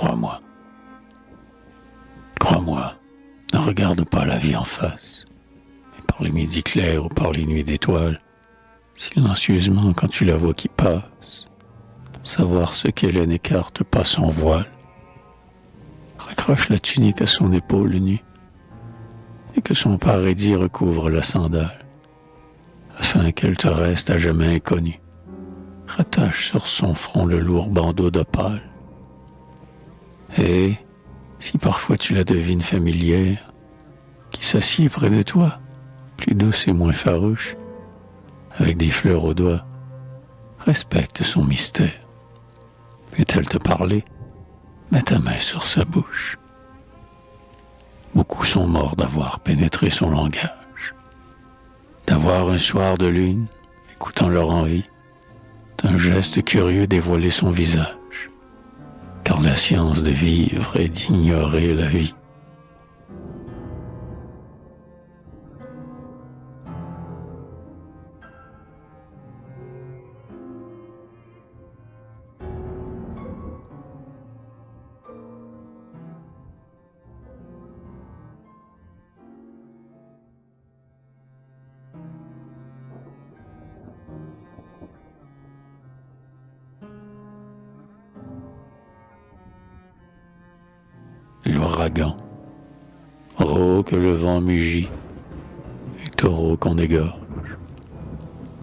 Crois-moi, crois-moi, ne regarde pas la vie en face, mais par les midis clairs ou par les nuits d'étoiles, silencieusement quand tu la vois qui passe, pour savoir ce qu'elle est n'écarte pas son voile. Raccroche la tunique à son épaule nue, et que son paradis recouvre la sandale, afin qu'elle te reste à jamais inconnue. Rattache sur son front le lourd bandeau d'opale. Et, si parfois tu la devines familière, qui s'assied près de toi, plus douce et moins farouche, avec des fleurs aux doigts, respecte son mystère. Peut-elle te parler? Mets ta main sur sa bouche. Beaucoup sont morts d'avoir pénétré son langage, d'avoir un soir de lune, écoutant leur envie, d'un geste curieux dévoiler son visage, car la science de vivre est d'ignorer la vie. L'ouragan, rauque que le vent mugit, et taureau qu'on égorge.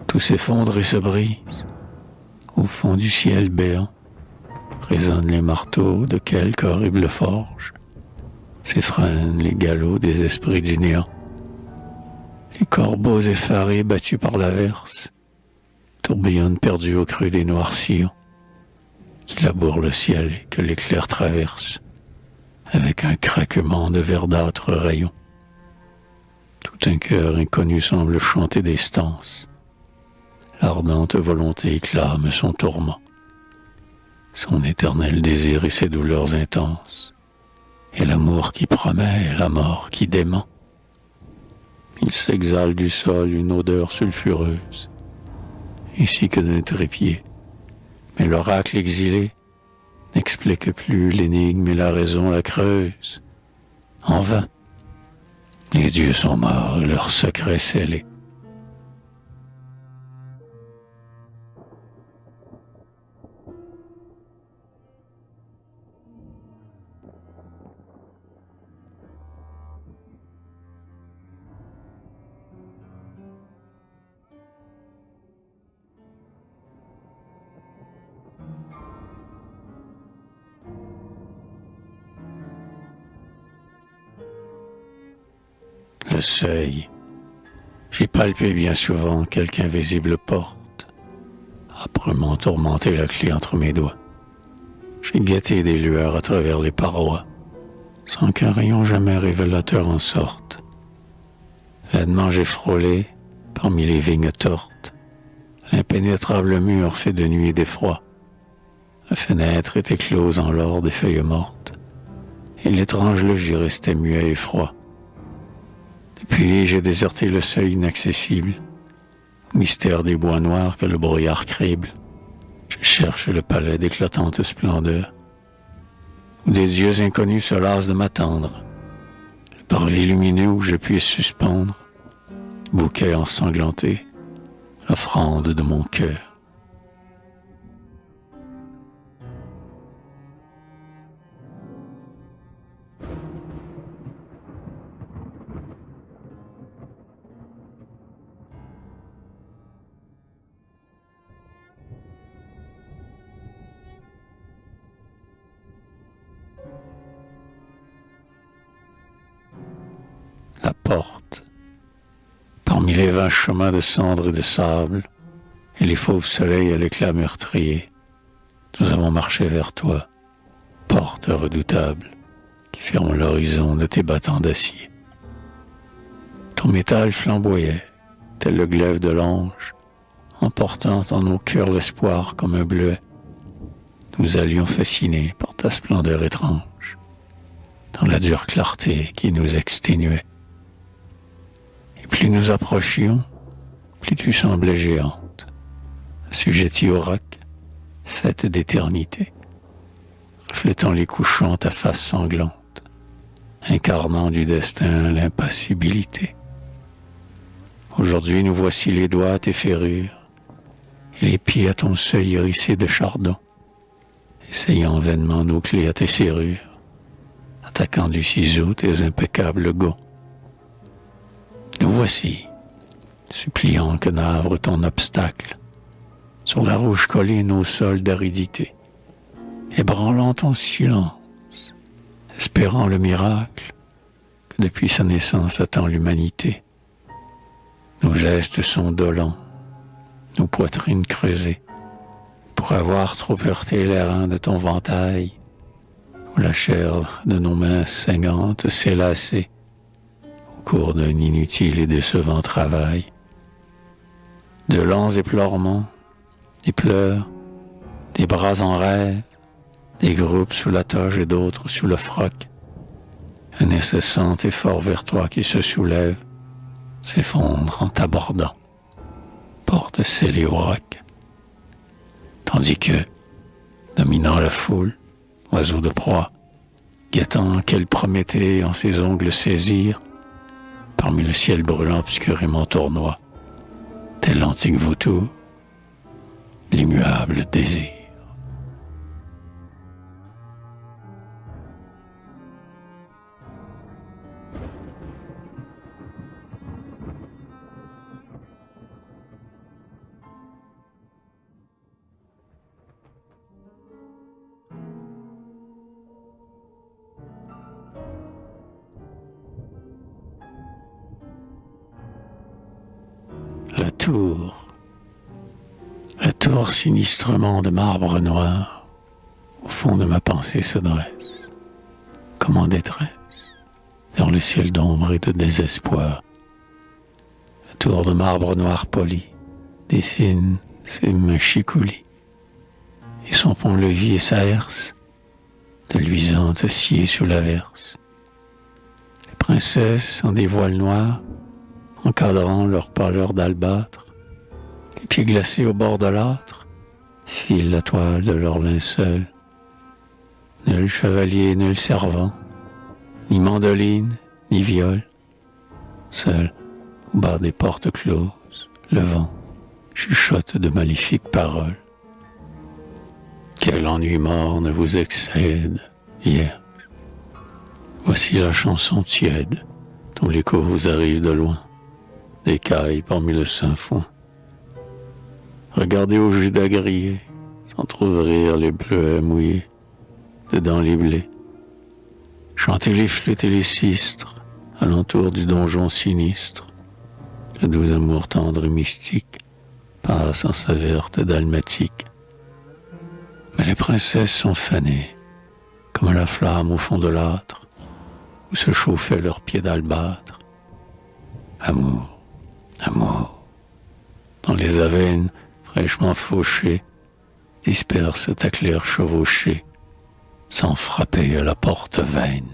Tout s'effondre et se brise, au fond du ciel béant, résonnent les marteaux de quelque horrible forge, s'effreinent les galops des esprits du néant. Les corbeaux effarés battus par l'averse, tourbillonnent perdus au creux des noirs sillons, qui labourent le ciel et que l'éclair traverse, avec un craquement de verdâtres rayons. Tout un cœur inconnu semble chanter des stances. L'ardente volonté clame son tourment, son éternel désir et ses douleurs intenses, et l'amour qui promet et la mort qui dément. Il s'exhale du sol une odeur sulfureuse, ainsi que d'un trépied, mais l'oracle exilé n'explique plus l'énigme et la raison la creuse. En vain, les dieux sont morts et leurs secrets scellés. Le seuil, j'y palpé bien souvent quelque invisible porte, âprement tourmenté la clé entre mes doigts. J'ai guetté des lueurs à travers les parois, sans qu'un rayon jamais révélateur en sorte. Vainement j'ai frôlé, parmi les vignes tortes, l'impénétrable mur fait de nuit et d'effroi. La fenêtre était close en l'or des feuilles mortes, et l'étrange logis restait muet et froid. Puis j'ai déserté le seuil inaccessible, au mystère des bois noirs que le brouillard crible. Je cherche le palais d'éclatante splendeur, où des dieux inconnus se lassent de m'attendre, le parvis lumineux où je puisse suspendre, bouquet ensanglanté, l'offrande de mon cœur. La porte, parmi les vains chemins de cendres et de sable, et les fauves soleils à l'éclat meurtrier, nous avons marché vers toi, porte redoutable, qui ferme l'horizon de tes battants d'acier. Ton métal flamboyait, tel le glaive de l'ange, emportant en nos cœurs l'espoir comme un bleuet. Nous allions fascinés par ta splendeur étrange, dans la dure clarté qui nous exténuait. Et plus nous approchions, plus tu semblais géante, assujettie au roc, faite d'éternité, reflétant les couchants ta face sanglante, incarnant du destin l'impassibilité. Aujourd'hui nous voici les doigts à tes ferrures, et les pieds à ton seuil hérissé de chardon, essayant vainement nos clés à tes serrures, attaquant du ciseau tes impeccables gonds. Nous voici, suppliant que navre ton obstacle, sur la rouge colline au sol d'aridité, ébranlant ton silence, espérant le miracle que depuis sa naissance attend l'humanité. Nos gestes sont dolents, nos poitrines creusées, pour avoir trop heurté les reins de ton ventail, où la chair de nos mains saignantes s'est lassée au cours d'un inutile et décevant travail. De lents éplorements, des pleurs, des bras en rêve, des groupes sous la toge et d'autres sous le froc, un incessant effort vers toi qui se soulève, s'effondre en t'abordant, porte scellée au roc. Tandis que, dominant la foule, oiseau de proie, guettant quel Prométhée en ses ongles saisir, parmi le ciel brûlant obscurément tournoie, tel l'antique vautour, l'immuable désir. La tour sinistrement de marbre noir, au fond de ma pensée se dresse, comme en détresse, vers le ciel d'ombre et de désespoir. La tour de marbre noir poli dessine ses machicoulis, et son pont-levis et sa herse, de luisante sciée sous l'averse. Les princesses en des voiles noirs, encadrant leur pâleur d'albâtre, les pieds glacés au bord de l'âtre, filent la toile de leur linceul. Nul chevalier, nul servant, ni mandoline, ni viol. Seul, au bas des portes closes, le vent chuchote de maléfiques paroles. Quel ennui morne vous excède, vierge. Voici la chanson tiède, dont l'écho vous arrive de loin, d'écailles parmi le saint foin. Regardez au Judas grillé, s'entr'ouvrir les bleuets mouillés, dedans les blés. Chantez les flûtes et les sistres, alentour du donjon sinistre. Le doux amour tendre et mystique passe en sa verte dalmatique. Mais les princesses sont fanées, comme la flamme au fond de l'âtre, où se chauffaient leurs pieds d'albâtre. Amour, amour, dans les avennes fraîchement fauchées, disperse ta claire chevauchée, sans frapper à la porte vaine.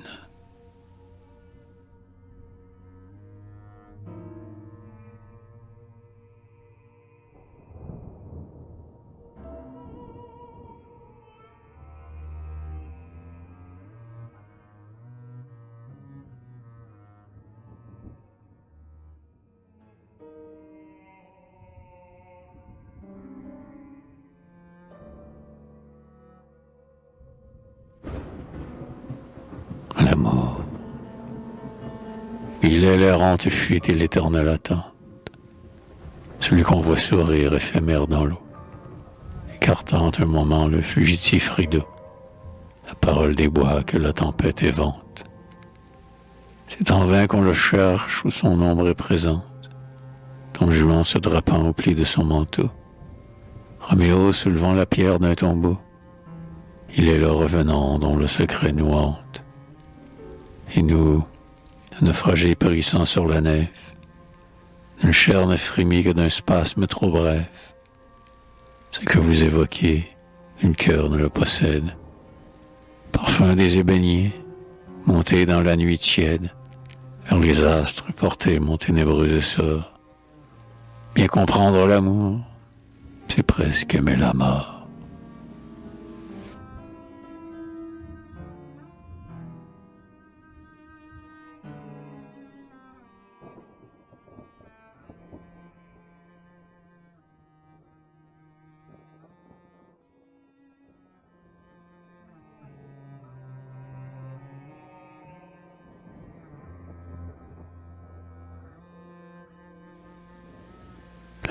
L'amour, il est l'errante fuite et l'éternelle attente, celui qu'on voit sourire éphémère dans l'eau, écartant un moment le fugitif rideau, la parole des bois que la tempête évente. C'est en vain qu'on le cherche où son ombre est présente, Don Juan se drapant au pli de son manteau, Roméo soulevant la pierre d'un tombeau, il est le revenant dont le secret nous hante. Et nous, de naufragés périssant sur la nef, une chair ne frémit que d'un spasme trop bref. Ce que vous évoquez, nul cœur ne le possède. Parfum des ébéniers, monté dans la nuit tiède, vers les astres porter mon ténébreux essor. Bien comprendre l'amour, c'est presque aimer la mort.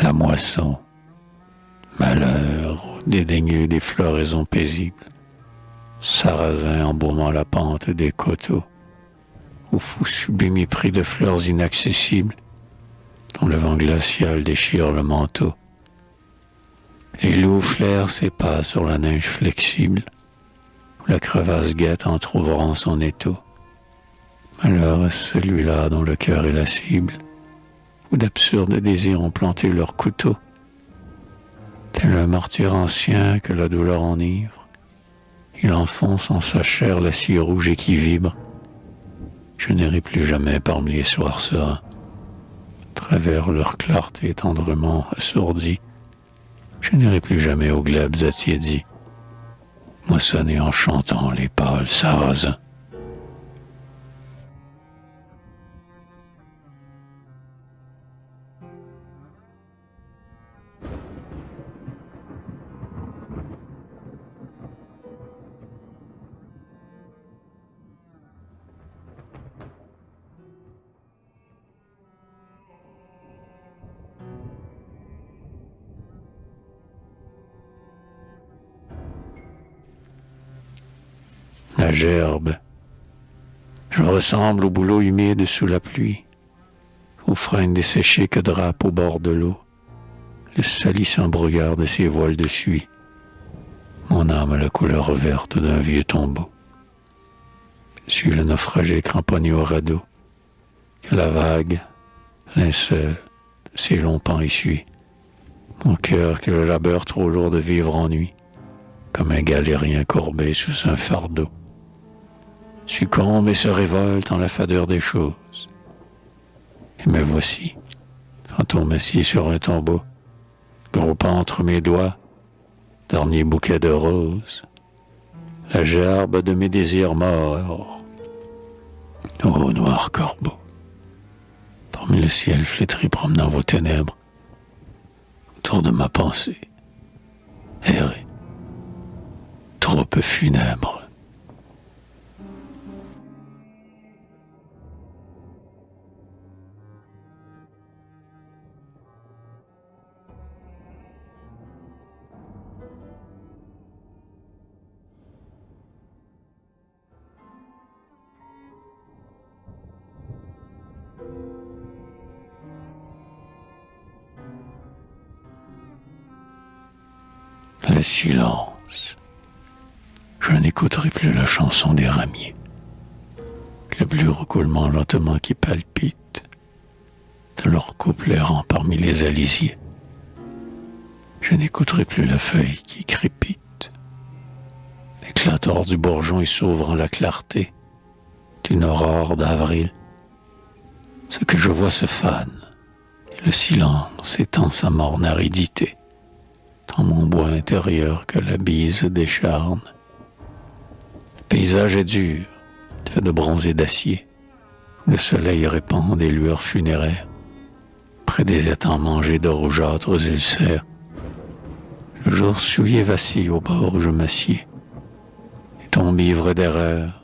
La moisson, malheur, au dédaigneux des floraisons paisibles, sarrasin embaumant la pente des coteaux, au fou sublime mépris de fleurs inaccessibles, dont le vent glacial déchire le manteau. Les loups flairent ses pas sur la neige flexible, où la crevasse guette en trouveront son étau. Malheur à celui-là dont le cœur est la cible, où d'absurdes désirs ont planté leur couteau. Tel un martyr ancien que la douleur enivre, il enfonce en sa chair la scie rouge et qui vibre. Je n'irai plus jamais parmi les soirs sereins, travers leur clarté tendrement assourdie. Je n'irai plus jamais aux glebes attiédis, moissonner en chantant les pâles sarrasins. La gerbe. Je ressemble au bouleau humide sous la pluie, aux frênes desséchées que drape au bord de l'eau le salissant brouillard de ses voiles de suie. Mon âme a la couleur verte d'un vieux tombeau. Je suis le naufragé cramponné au radeau, que la vague, linceul, ses longs pans essuie. Mon cœur que le labeur trop lourd de vivre ennuie, comme un galérien courbé sous un fardeau. Succombe et se révolte en la fadeur des choses. Et me voici, fantôme assis sur un tombeau, groupant entre mes doigts, dernier bouquet de roses, la gerbe de mes désirs morts. Ô noir corbeau, parmi le ciel flétri promenant vos ténèbres, autour de ma pensée, errez, trop peu funèbre. Le silence. Je n'écouterai plus la chanson des ramiers, le bleu recoulement lentement qui palpite de leur couple errant parmi les alisiers. Je n'écouterai plus la feuille qui crépite, l'éclator du bourgeon et s'ouvre en la clarté d'une aurore d'avril. Ce que je vois se fane, et le silence étend sa morne aridité dans mon bois intérieur que la bise décharne. Le paysage est dur, fait de bronze et d'acier. Le soleil répand des lueurs funéraires près des étangs mangés de rougeâtres ulcères. Le jour souillé vacille au bord où je m'assieds et tombe ivre d'erreur,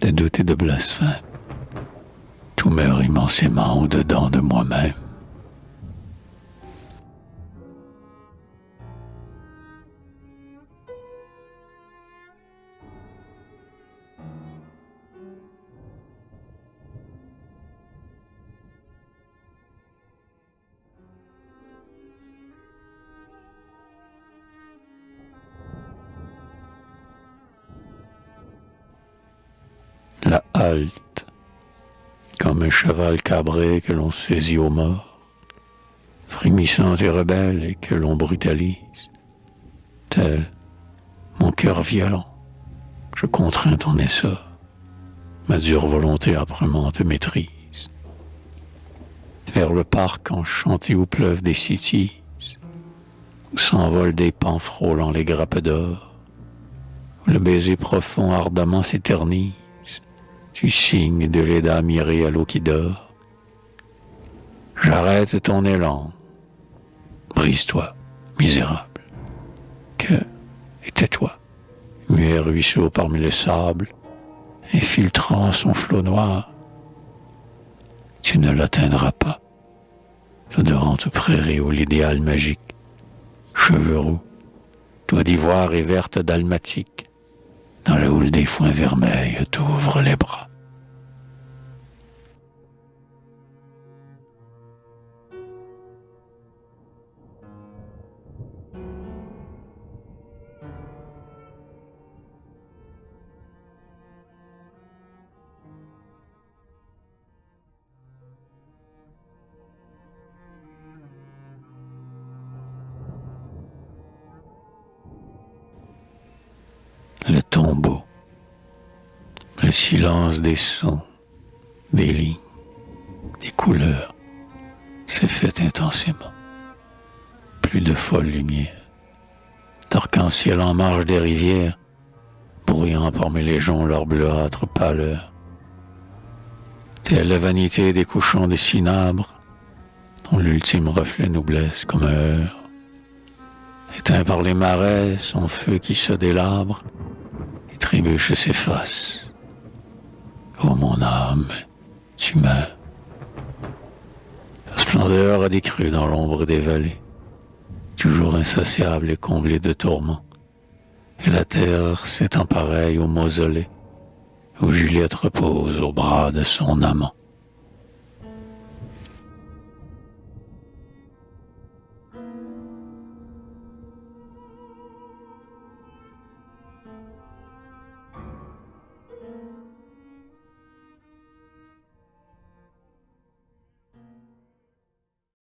de doute et de blasphème. Tout meurt immensément au-dedans de moi-même. La halte, comme un cheval cabré que l'on saisit aux morts, frémissante et rebelle et que l'on brutalise. Tel mon cœur violent, je contrains ton essor, ma dure volonté âprement te maîtrise. Vers le parc enchanté où pleuvent des cytises, où s'envolent des pans frôlant les grappes d'or, où le baiser profond ardemment s'éternise, tu signes de l'éda miré à l'eau qui dort. J'arrête ton élan. Brise-toi, misérable. Que, et tais-toi, muet ruisseau parmi le sable, infiltrant son flot noir. Tu ne l'atteindras pas. L'odorant charmante prairie où l'idéal magique, cheveux roux, doigts d'ivoire et verte dalmatique, dans la houle des foins vermeils t'ouvre les bras. Le tombeau, le silence des sons, des lignes, des couleurs s'est fait intensément. Plus de folle lumière, d'arc-en-ciel en marge des rivières, brouillant parmi les joncs leur bleuâtre pâleur. Telle la vanité des couchants de cinabre, dont l'ultime reflet nous blesse comme un heurt. Éteint par les marais, son feu qui se délabre, et trébuche et s'efface. Ô mon âme, tu meurs. La splendeur a décru dans l'ombre des vallées, toujours insatiable et comblée de tourments. Et la terre s'étend pareille au mausolée, où Juliette repose au bras de son amant.